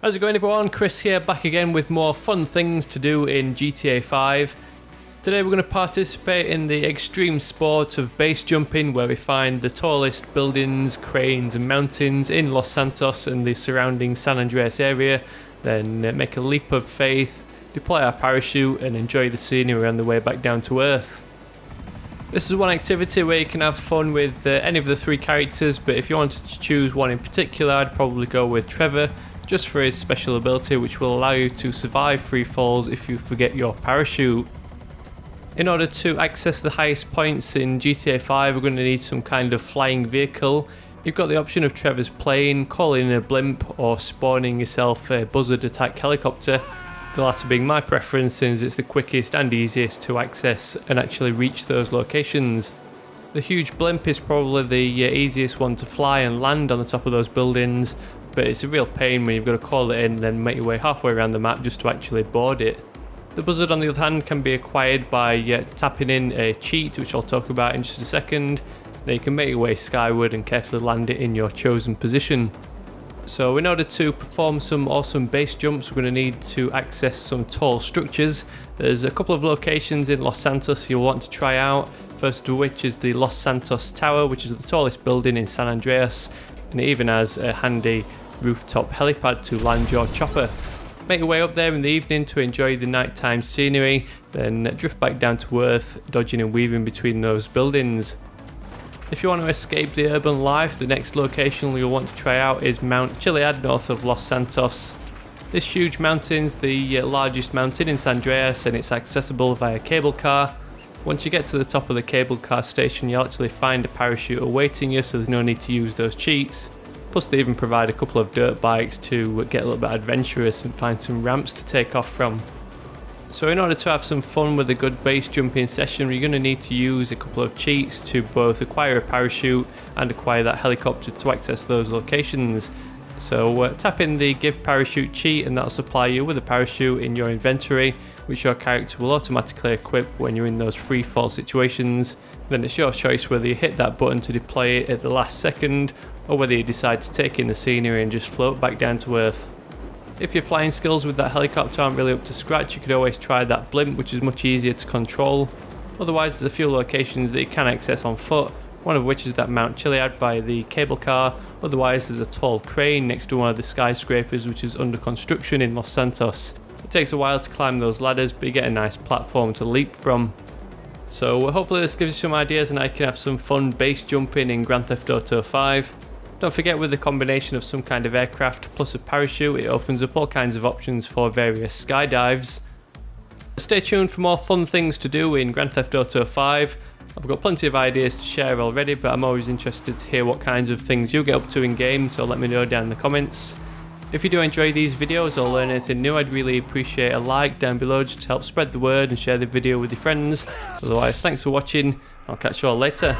How's it going everyone? Chris here, back again with more fun things to do in GTA 5. Today we're going to participate in the extreme sport of base jumping, where we find the tallest buildings, cranes and mountains in Los Santos and the surrounding San Andreas area, then make a leap of faith, deploy our parachute and enjoy the scenery on the way back down to Earth. This is one activity where you can have fun with any of the three characters, but if you wanted to choose one in particular, I'd probably go with Trevor, just for his special ability which will allow you to survive free falls if you forget your parachute. In order to access the highest points in GTA 5, we're going to need some kind of flying vehicle. You've got the option of Trevor's plane, calling in a blimp, or spawning yourself a BUZZARD attack helicopter. The latter being my preference, since it's the quickest and easiest to access and actually reach those locations. The huge blimp is probably the easiest one to fly and land on the top of those buildings, but it's a real pain when you've got to call it in and then make your way halfway around the map just to actually board it. The BUZZARD on the other hand can be acquired by tapping in a cheat, which I'll talk about in just a second. Then you can make your way skyward and carefully land it in your chosen position. So in order to perform some awesome base jumps, we're going to need to access some tall structures. There's a couple of locations in Los Santos you'll want to try out, first of which is the Los Santos Tower, which is the tallest building in San Andreas, and it even has a handy rooftop helipad to land your chopper. Make your way up there in the evening to enjoy the nighttime scenery, then drift back down to Earth, dodging and weaving between those buildings. If you want to escape the urban life, the next location you'll want to try out is Mount CHILIAD north of Los Santos. This huge mountain's the largest mountain in San Andreas, and it's accessible via cable car. Once you get to the top of the cable car station, you'll actually find a parachute awaiting you, so there's no need to use those cheats. Plus they even provide a couple of dirt bikes to get a little bit adventurous and find some ramps to take off from. So in order to have some fun with a good base jumping session, you're going to need to use a couple of cheats to both acquire a parachute and acquire that helicopter to access those locations. So tap in the give parachute cheat and that'll supply you with a parachute in your inventory, which your character will automatically equip when you're in those free fall situations. Then it's your choice whether you hit that button to deploy it at the last second, or whether you decide to take in the scenery and just float back down to Earth. If your flying skills with that helicopter aren't really up to scratch, you could always try that blimp, which is much easier to control. Otherwise there's a few locations that you can access on foot, one of which is that Mount CHILIAD via the cable car. Otherwise there's a tall crane next to one of the skyscrapers which is under construction in Los Santos. It takes a while to climb those ladders, but you get a nice platform to leap from. So hopefully this gives you some ideas and I can have some fun base jumping in Grand Theft Auto 5. Don't forget, with the combination of some kind of aircraft plus a parachute, it opens up all kinds of options for various skydives. Stay tuned for more fun things to do in Grand Theft Auto 5. I've got plenty of ideas to share already, but I'm always interested to hear what kinds of things you get up to in game, so let me know down in the comments. If you do enjoy these videos or learn anything new, I'd really appreciate a like down below just to help spread the word and share the video with your friends. Otherwise, thanks for watching. I'll catch you all later.